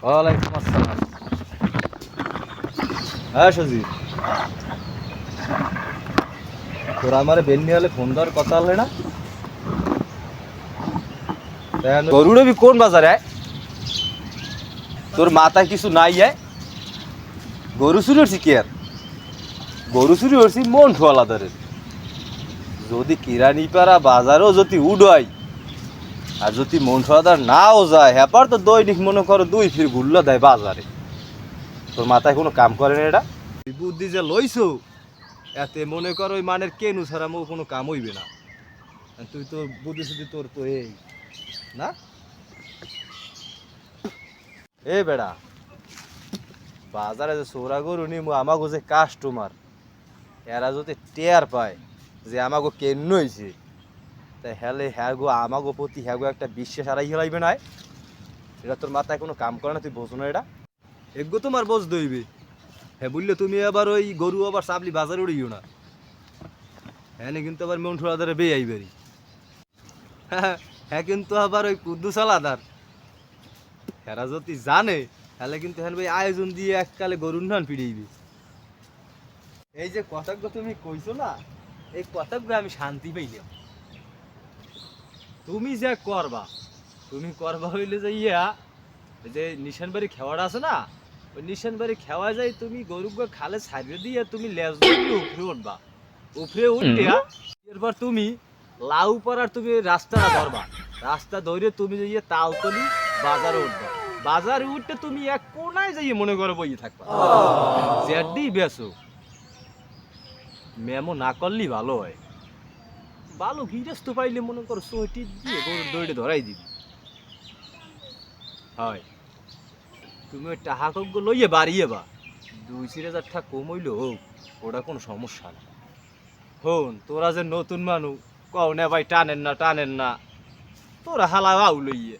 ওয়ালাইকুম আসসালাম। হ্যাঁ সজিব, তোর আমার বেন্নি হলে ফোন দেওয়ার কথা হলে না? গরুড়বি কোন বাজারে? তোর মাথায় কিছু নাই? গরু চুরি হচ্ছি কি আর? গরু চুরি হচ্ছি মন ঠোয়ালাদারের। যদি কিরানিপাড়া বাজারও যদি উড়াই আর যদি মন ঠোয়াদার নাও যায়, হ্যাপার তো দৈনিক মনে করো 2 ফির ঘুরলো দেয় বাজারে। তোর মাথায় কোনো কাম করে না এটা? বুদ্ধি যে লইছো এতে মনে করো ওই মানের কেনু ছাড়া মো কোনো কাম হইবে না। তুই তো বুদ্ধি শুদ্ধি তোর তো এই না। এ বেড়া, বাজারে যে চোরা গরু নিমু আমাগো যে কাস্টমার এরা যদি টেয়ার পায় যে আমাগো কেন হয়েছে, তাই হেলে হ্যাগো আমাগো প্রতি হ্যাগো একটা বিশ্বাস হারাই হেলাইবে না। এটা তোর মাথায় কোনো কাম করে না, তুই বোঝো না এটা? এগো তোমার বোঝ দইবে। হ্যাঁ বললে তুমি আবার ওই গরু আবার চাপলি বাজারে উড়িও না। হ্যাঁ কিন্তু আবার মন ঠোড়াদারে বেয়ে আইবেরি। হ্যাঁ কিন্তু আবার ওই কুদ্দুস আলাদার হেরা যদি জানে তাহলে কিন্তু হ্যাঁ ভাই আয়োজন দিয়ে এককালে গরুর ধান ফিরিয়েবি। এই যে কথাগুলো তুমি কইছো না, এই কথাগুলো আমি শান্তি পাইলাম। তুমি যে করবা, তুমি করবা হইলে যে যে নিশান বাড়ি খেওয়াটা আছে না, ওই নিশান বাড়ি খেওয়া যায় তুমি গরুকে খালে ছাড়িয়ে দিয়ে তুমি লেজ দিয়ে উপরে উঠবা। উপরে উঠে এরপর তুমি লাউ পাড়ার তুমি রাস্তাটা ধরবা। রাস্তা ধরে তুমি যে তালতলি বাজারে উঠবা। বাজারে উঠতে তুমি এক কোনায় যাইয়ে মনে করো বইয়ে থাকবা। জেডি বেসো মেমো না করলেই ভালো হয়। ভালো গিরস্ত পাইলে মনে করো সোহটি দিয়ে গরুর দড়িটা ধরাই দিবি। হয় তুমি ওই টাহাকগুলো লইয়ে বাড়িয়ে বা 2-4 টাকা কম হইলো হোক, ওটা কোনো সমস্যা না। হন তোরা যে নতুন মানুষ কও না ভাই টানেন না তোরা হালা আউ লইয়ে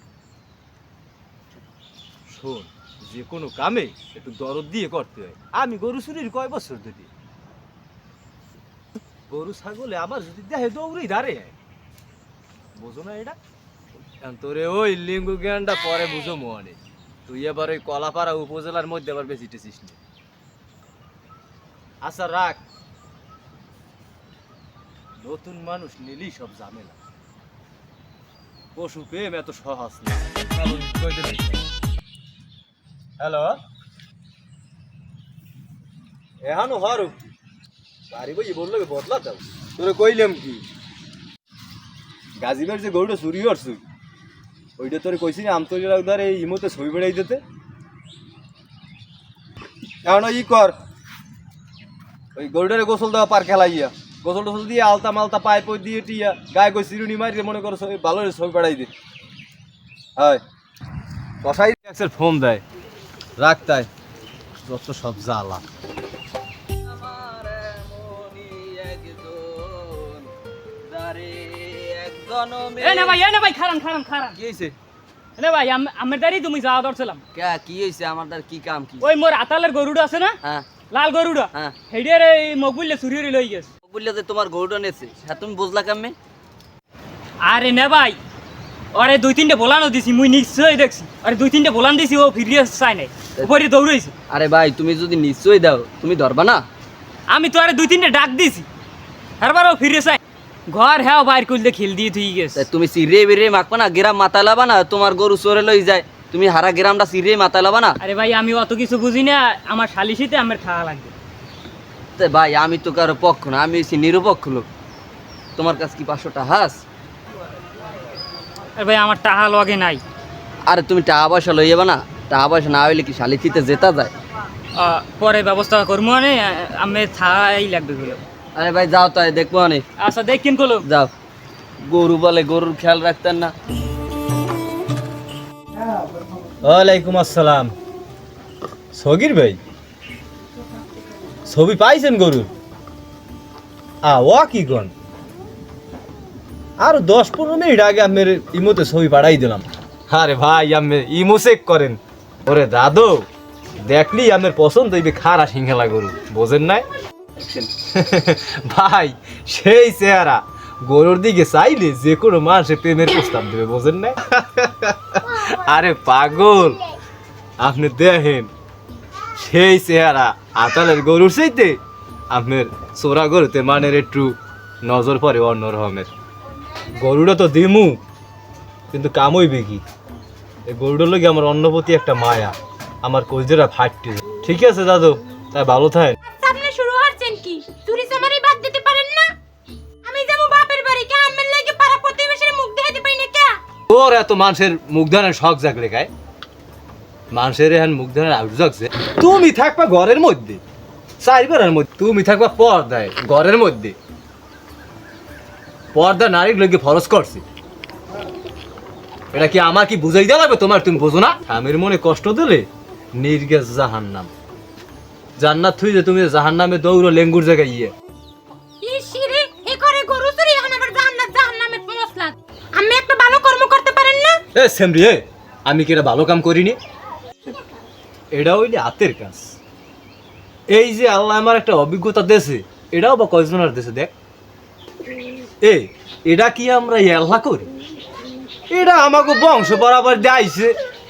শোন, যে কোনো কামে একটু দরদ দিয়ে করতে হয়। আমি গরু চুরির কয় বছর ধরে, গরু ছাগলে আমার যদি দেখে দৌড়েই ধারে। বোঝো না এটা? তোরে ওই লিঙ্গু জ্ঞানটা পরে বুঝো মনে। তুই এবার ওই কলাপাড়া উপজেলার মধ্যে আবার বেশি টেছিস নি। আচ্ছা রাখ, নতুন মানুষ নিলেই সব ঝামেলা। পশু প্রেম এত সহজ না। হ্যালো, এহানো হরু বাড়ি বই বললো বদলা দাও। তোরে কইলাম কি গাজিবার যে গরুটা চুরি করছু ওইটা তোরে কইছি না আমতলি রাখদার এই ইমোতে ছবি বেড়াই দিতে। এখন ই কর, ওই গরুটারে গোসল দেওয়া পার খেলাইয়া গোসল টোসল দিয়ে আলতা মালতা পাইপ দিয়ে টিয়া গায়ে গই চিরুনি মারি মনে করো ভালো ছবি বেড়াই দে। হয় কষাই ফোন দেয় রাখতায় যত সব জ্বালা। লাল গরুটা মকবুল্লে চুরি লই গেছে। তোমার গরুটা নেছে তুমি বুঝলা কামে? আরে না ভাই, আরে 2-3টে বোলানো দিছি, মুই নিশ্চয়ই দেখছি। আরে 2-3টে বোলান দিছি, ও ফিরিয়ে চাই নাই, উপরে দৌড়াইছে। আরে ভাই তুমি যদি নিশ্চয়ই দাও তুমি ধরবা না? আমি তো আরে 2-3টে ডাক দিছি, তারপর ও ফিরে চাই। ঘর হ্যাঁ বাইর করলে খেল দিয়ে তুই গেছে। তুমি সিরে বেরে মাখবা না, গ্রাম মাথা লাবা না, তোমার গরু চোরে লই যায়, তুমি হারা গ্রামটা সিরে মাথা লাবা না? আরে ভাই আমি অত কিছু বুঝি না, আমার শালিশিতে আমার খাওয়া লাগবে। ভাই আমি তো কারো পক্ষ না, আমি হচ্ছি নিরপেক্ষ লোক। তোমার কাছে কি 500 টাকা হাস? আরে ভাই আমার টাকা লগে নাই। আরে তুমি টাকা পয়সা লই যাবা না? টাকা পয়সা না হইলে কি শালিশিতে জেতা যায়? পরে ব্যবস্থা করবো, মানে আমি থাই লাগবে বলে। আরে ভাই যাও তাই দেখবো অনেক। আচ্ছা দেখেন কলো যাও। গরু বলে গরুর খেয়াল রাখতেন না। ওয়ালাইকুম আসসালাম। সগির ভাই ছবি পাইছেন গরুর? ও কি কন, আর 10-15 মিনিট আগে আপনার ইমোতে ছবি পাঠাই দিলাম। আরে ভাই আপনি ইমো চেক করেন। ওরে দাদু দেখলি আপনার পছন্দ হইবে খারা সিংহেলা গরু, বোঝেন নাই? ভাই সেই চেহারা গরুর দিকে চাইলে যে কোনো মানুষের প্রেমের প্রস্তাব দেবে, বোঝেন নাই? আরে পাগল, আপনি দেখেন সেই চেহারা আতালের গরুর চাইতে আপনার চোরা গরুতে মানের একটু নজর পড়ে অন্য রকমের। গরুটা তো দিমু, কিন্তু কাম হইবে কি? এই গরুটার লগে আমার অন্য প্রতি একটা মায়া, আমার কলজেরা ফাটতে। ঠিক আছে দাদু, তাই ভালো থাকেন। সামনে শুরু হচ্ছেন কি চুরি চামারি বাদ দিতে পারেন না? আমি যাবো বাপের বাড়ি, কে আমের লাগে পাড়া প্রতিবেশীর মুখ দেখাতে পারি না কে? তোর এত মানুষের মুখ ধরার শখ জাগলে গায়, মানুষের এখন মুখ ধরার আউট জাগছে। তুমি থাকবা ঘরের মধ্যে, চারিবারের মধ্যে, তুমি থাকবা পর্দায় ঘরের মধ্যে। পর্দা নারীর লোকে ফরজ করছে, এটা কি আমার কি বুঝাই দেওয়া লাগবে তোমার? তুমি বোঝো না? স্বামীর মনে কষ্ট দিলে নির্গেছ জাহান্নাম। জান্নাত থুই যে তুমি জাহান্নামে দৌড়ো লেঙ্গুর জায়গায় ইয়ে। ইসিরে এ করে গরু চুরি, এখন আবার জাহান্নামের মশলা। আমি একটা ভালো কর্ম করতে পারেন না? এ সেমরি, আমি কি এটা ভালো কাম করিনি? এটা হইলে হাতের কাজ। এই যে আল্লাহ আমার একটা অভিজ্ঞতা দেশে, এটাও বা কয়জনের দেশে দেখ। এটা কি আমরা আল্লাহ করি? এটা আমাকে বংশ বরাবর দেয়াইছে,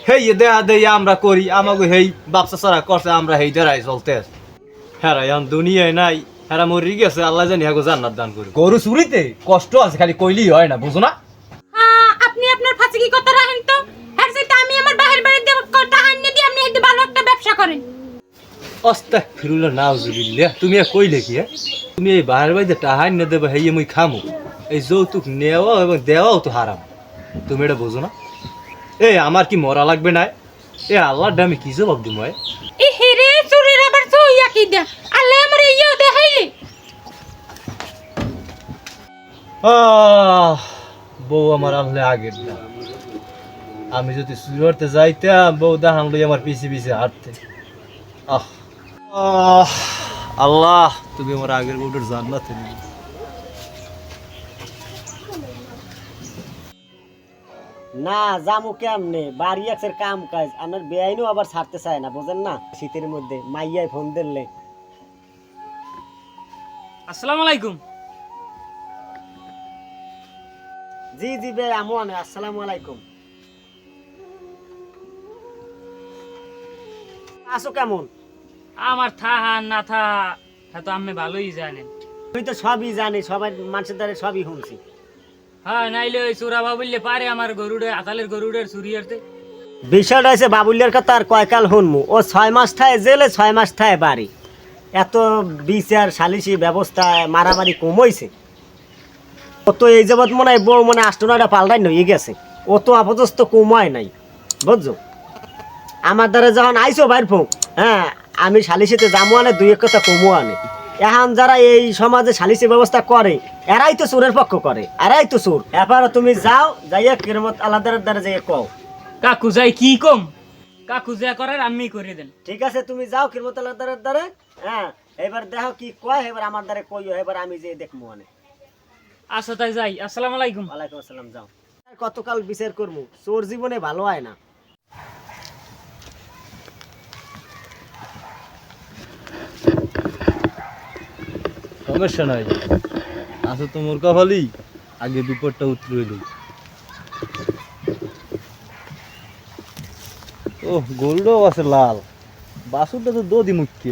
হেই দেয়া দেই আমরা করি, আমাকে হেই বাপসা সারা করছে, আমরা হেই দেরাই চলতে আছে। হ্যাঁ এখন দুনিয়ায় নাই, হ্যাঁ মরি গেছে, আল্লাহ জানি হ্যাঁ জান্নাত দান করি। গরু চুরিতে কষ্ট আছে, খালি কইলেই হয় না, বুঝো না? আপনি আপনার ফাঁসি কি কথা রাখেন তো? এর চাইতে আমি আমার বাহির বাড়িতে টাকা এনে দিয়ে আপনি একটু ভালো একটা ব্যবসা করেন। আস্তাগফিরুল্লাহ নাউজুবিল্লাহ। তুমি কইলে কি? তুমি এই বাহির বাড়িতে টাকা এনে দেবে, হেই মুই খামু? এই যৌতুক নেওয়া এবং দেওয়াও তো হারাম, তুমি এটা বোঝো না? আমার কি মরা লাগবে না? আল্লাহর দামে কি জবাব দিব? এই হেরে চুরির আবার চইয়া কি দে, আল্লাহ আমার ইয়া দেখাইলে। বউ আমার আল্লাহ আগের না, আমি যদি চুরি করতে যাইতাম বউ দাহান লই আমার পিছে পিছে হাঁটতে। আল্লাহ তুমি আমার আগের বউটার জান্নাতে নিয়ে। না জামু কেমনে, বাড়ি একসের কাম কাজ, আপনার বেআইনও আবার ছাড়তে চায় না, বোঝেন না? শীতের মধ্যে মাইয়াই ফোন দিলে। আসসালামু আলাইকুম। জি জি বে আমন, আসসালামু আলাইকুম। আসো কেমন? আমার থাহা না থাহা হ্যাঁ তো আমি ভালোই জানেন। তুই তো সবই জানি, সবাই মানুষের দ্বারা সবই শুনছি। হ্যাঁ নাইলে ওই চোরা বাবুল্লে পারে আমার গরুড়ে আতালের গরুড়ের চুরি করতে। বিষয়টা হয়েছে বাবুলিয়ার কথা আর কয়কাল শুনমু। ও 6 মাস থায় জেলে, 6 মাস থায় বাড়ি। এত বিচার সালিশি ব্যবস্থা মারামারি কমইছে। ও তো এই যাবৎ মনে হয় বউ মনে 8-9টা পাল্টাই নই গেছে। ও তো আপাতত কমায় নাই, বুঝছো? আমার দ্বারা যখন আইসো বাইর ফোক, হ্যাঁ আমি সালিশিতে জামু আনে, 2-1 কথা কমু আনে। এখন যারা এই সমাজে সালিশি ব্যবস্থা করে, এরাই তো চোরের পক্ষ করে, এরাই তো চোর। এবার তুমি যাও, যাইয়া কিরমত আলাদার দ্বারা যাইয়া কও। কাকু যাই কি কম, কাকু যা করার আমি করে দেন। ঠিক আছে তুমি যাও কিরমত আলাদার দ্বারা, হ্যাঁ এবার দেখো কি কয়, এবার আমার দ্বারা কইও, এবার আমি যে দেখবো আনে। আচ্ছা তাই যাই, আসসালামু আলাইকুম। ওয়ালাইকুম আসসালাম। যাও, কতকাল বিচার করবো, চোর জীবনে ভালো হয় না। সমস্যা নাই, আচ্ছা তোমার কপালি আগে বিপদটা উত্তর হইল। ও গরুটাও আছে লাল, বাসুরটা তো দদি মুখ্য।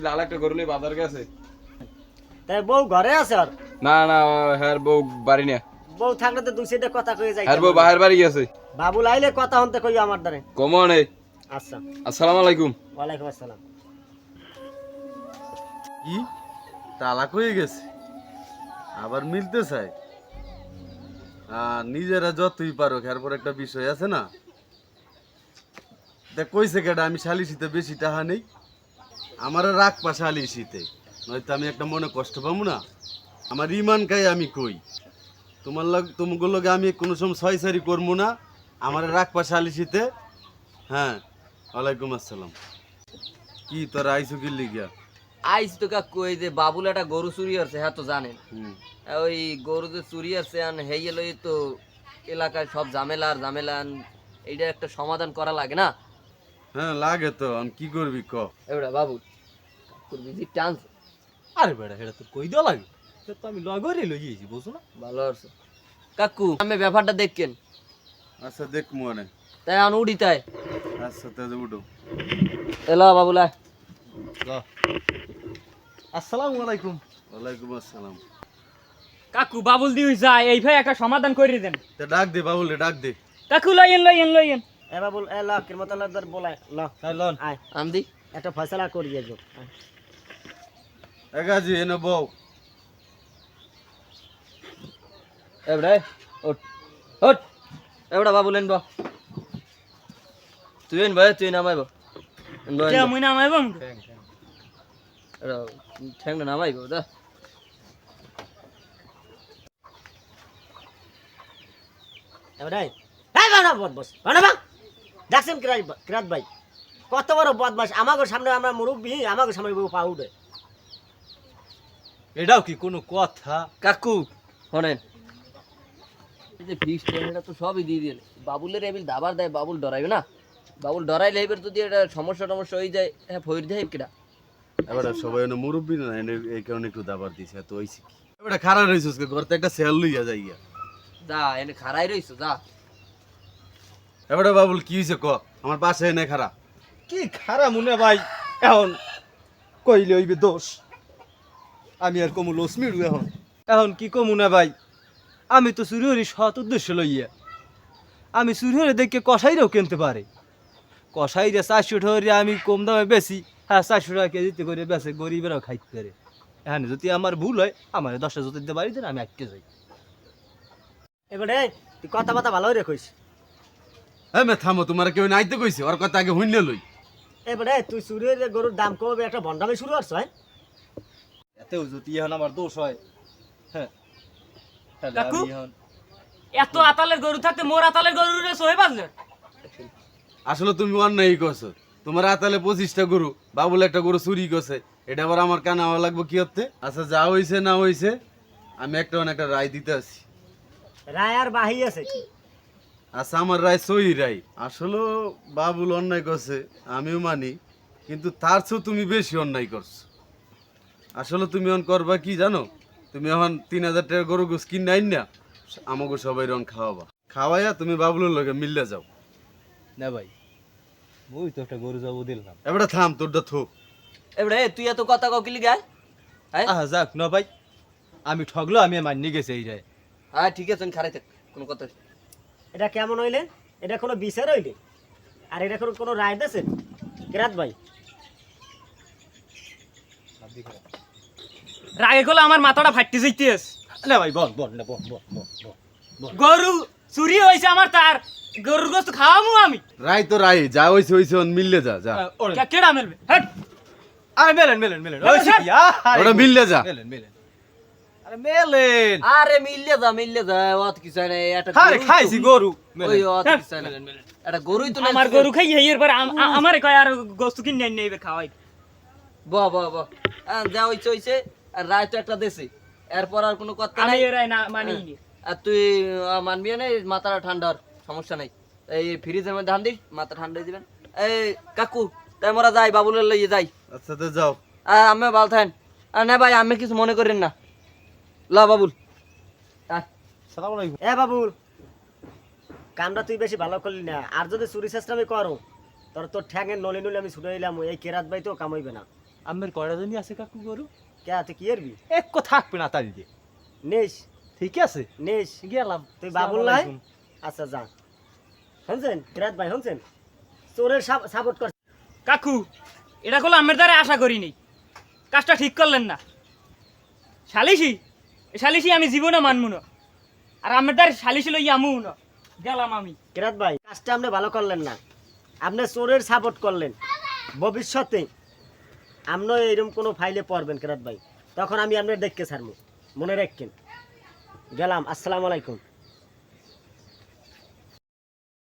লাল একটা গরু নিয়ে বাজার গেছে। তাই বউ ঘরে আছে আর না না, হ্যাঁ বউ বাড়ি না। বউ থাকলে তো দুই সাইডে কথা কয়ে যাই। হ্যাঁ বউ বাহির বাড়ি গেছে। বাবুল আইলে কথা হতে কই আমার দ্বারে। কমনে। আচ্ছা, আসসালামু আলাইকুম। ওয়ালাইকুম আসসালাম। কি তালাক হয়ে গেছে, আবার মিলতে চাই? নিজেরা যতই পারো, এরপর একটা বিষয় আছে না, দেখ কইছে কেডা আমি শালিশিতে বেশি টাহা নেই, আমার রাখবা শালিশিতে, নয়তো আমি একটা মনে কষ্ট পাবো না। আমার ইমান কাই আমি কই, তোমার লগে আমি কোনো সময় ছয়সারি করবো না, আমার রাখবা শালিশিতে। হ্যাঁ, ওয়ালাইকুম আসসালাম। কি তোর আইসু কি লিগা? আইস তো কাকু ওই যে বাবুল একটা গরু চুরি হচ্ছে, হ্যাঁ তো জানেন। ওই গরু যে চুরি হচ্ছে হেয়ে লই তো এলাকায় সব ঝামেলা আর ঝামেলা, এইটা একটা সমাধান করা লাগে না? হ্যাঁ লাগে তো, আমি কি করবি ক? এবারে বাবুল কাকুর ভিজিট চান্স। আরে বেড়া, সেটা তোর কই দেওয়া লাগে, সে তো আমি লগরে লই গিয়েছি, বুঝছো না? ভালো আছে কাকু, আমি ব্যাপারটা দেখকেন। আচ্ছা দেখ মনে। তাই আন উড়ি তাই। আচ্ছা তাহলে উঠো। এলা বাবুলা। আসসালামু আলাইকুম। ওয়ালাইকুম আসসালাম। কাকু বাবুল দিই যায়, এই ভাই একটা সমাধান করে দেন। তা ডাক দে বাবুলে, ডাক দে। কাকু লইয়েন লইয়েন লইয়েন। এ বাবুল এ ল কিরমতালাদার বলায় ল। হ্যাঁ লন। আয় আমদি একটা ফয়সালা করিয়ে যাও। এগাজি এনে বউ। এবারে ওঠ ওঠ। এবারে বাবুল এনব, তুই এনব, তুই নামাইব। কে মুই নামাইব? ঠ্যাংটা নামাইব দা। এবারে এই বানা বদমাস বানাবা। দেখছেন কিরাত ভাই কত বড় বদমাস, আমাগো সামনে আমরা মুরব্বি, আমাগো সামনে বউ পা উঠে। এটাও কি কোনো কথা? কাকু শোনেন, এই যে ফিক্সড এটা তো সবই দিয়ে দিলে, বাবুলের এবিল দাবার দেয়, বাবুল ডরাইবে না? বাবুল ডরাইলে এবার যদি এটা সমস্যা টমস্যা হয়ে যায়, হ্যাঁ ফইর দেয় কিনা? এবারে সবাই এনে মুরব্বি না, এই কারণে একটু দাবার দিছে, তো হইছে কি? এবারে খারাপ রইছস কে, ঘরতে একটা সেল লইয়া যাইয়া। যা এনে খারাই রইছো যা। এবারে বাবুল কি হইছে ক, আমার পাশে এনে খারা। কি খারাপ মনে ভাই, এখন কইলে হইবে দোষ, আমি আর কমু লক্ষ্মীর এখন কি কমু না ভাই, আমি তো চুরি হরি সৎ উদ্দেশ্য লইয়া, আমি চুরি হরে দেখে কষাইরেও কিনতে পারে, কষাইরে 400 টাকা আমি কম দামে বেশি, হ্যাঁ 400 টাকা কেজিতে করে বেছে, গরিবেরাও খাইতে পারে। এখানে যদি আমার ভুল হয়, আমার 10টা যদি দিতে পারি দেন, আমি আটকে যাই। এবারে তুই কথা বাতা ভালো রে কইস। হ্যাঁ মে থামো, তোমার কেউ নাইতে কইছে, ওর কথা আগে হইনে লই। এবারে তুই চুরির গরুর দাম কমবে, একটা বন্ডামি শুরু করছ। এতেও যদি এখন আমার দোষ হয়, হ্যাঁ তাহলে কাকু? আমি এখন এত আতালের গরু থাকতে মোর আতালের গরুরে সহে বাজলে। আসলে তুমি অন্যায় করছো, তোমার আতালে 25টা গরু, বাবুল একটা গরু চুরি করছে, এটা আবার আমার কানে হওয়া লাগবে কি হতে? আচ্ছা যা হইছে না হইছে, আমি একটা রায় দিতে আছি। রায় আর বাহি আছে আচ্ছা আমার রায় সহি রায় আসলে বাবুল অন্যায় করছে আমিও মানি কিন্তু তার চেয়েও তুমি বেশি অন্যায় করছো আসলে তুমি এখন করবা কি জানো তুমি এখন 3000 টাকা গরু গোস কিন নাই না আমাকে সবাই রন খাওয়াবা খাওয়াইয়া তুমি বাবুলের লগে মিললে যাও না ভাই মুই তো একটা গরু যাবো দিলাম। এবারে থাম তোরটা থো এবারে তুই এত কথা ককিলি গায় হ্যাঁ আহ যাক না ভাই, আমি ঠগলো আমি মান্য গেছে এই রায়। হ্যাঁ ঠিক আছে আমি খারাই থাক কোনো কথা নেই। এটা কেমন হইলে এটা কোনো বিচার হইলে আর এটা কোনো রায় দিয়েছেন কেরাত ভাই রাগে গেলে আমার মাথাটা ফাটতে যাইতেস। না ভাই বল বল না বল বল বল বল। গরু চুরি হয়েছে আমার, তার গরুর গোস্ত খাওয়ামু আমি। রায় তো রায় যা হইছে হইছে মিললে যা যা কেডা মেলবে হ্যাট আরে মেলেন মেলেন মেলেন ওই কি ওটা মিললে যা মেলেন মেলেন আরে মেলেন আরে মিললে যা অত কিছু হয় না এটা আরে খাইছি গরু ওই অত কিছু হয় না এটা গরুই তো আমার গরু খাই এর পর আমারে কয় আর গোস্ত কিনে নেবে খাওয়াই। বাহ বাহ বাহ যা হইছে আর রায় তো একটা দেশে এরপর আর কোনো কথা আমি নাই এরাই না মানি আর তুই মানবি না মাথাটা ঠান্ডার সমস্যা নাই এই ফ্রিজের মধ্যে ধান দিস মাথা ঠান্ডা হয়ে দিবেন। এই কাকু তাই মোরা যাই বাবুলের লইয়ে যাই। আচ্ছা তো যাও আমি ভালো থাকেন আর না ভাই আমি কিছু মনে করেন না ল বাবুল আয়। সালাম আলাইকুম। এ বাবুল কামটা তুই বেশি ভালো করলি না আর যদি চুরি চেষ্টা আমি করো তোর ঠ্যাঙের নলি নলি আমি ছুটে দিলাম এই কেরাত ভাই তো কামাইবে না। আমের কয়টা জনই আছে কাকু গরু? কে তুই কি এরবি এক কো থাকবে না তাই দিয়ে। নেস ঠিক আছে নেস গেলাম। তুই বাবুল নাই আচ্ছা যা শুনছেন কেরাত ভাই শুনছেন চোরের সাপোর্ট কর। কাকু এটা করলে আমের দ্বারা আশা করিনি, কাজটা ঠিক করলেন না। শালিশি আমি জীবনে মানবো না, আর আমের দ্বারা শালিশি লই আমু না। গেলাম আমি। কেরাত ভাই কাজটা আপনি ভালো করলেন না, আপনি চোরের সাপোর্ট করলেন। ভবিষ্যতে আপনিও এরকম কোনো ফাইলে পড়বেন কেরাত ভাই, তখন আমি আপনার দেখতে ছাড়বো, মনে রাখবেন। গেলাম, আসসালামু আলাইকুম।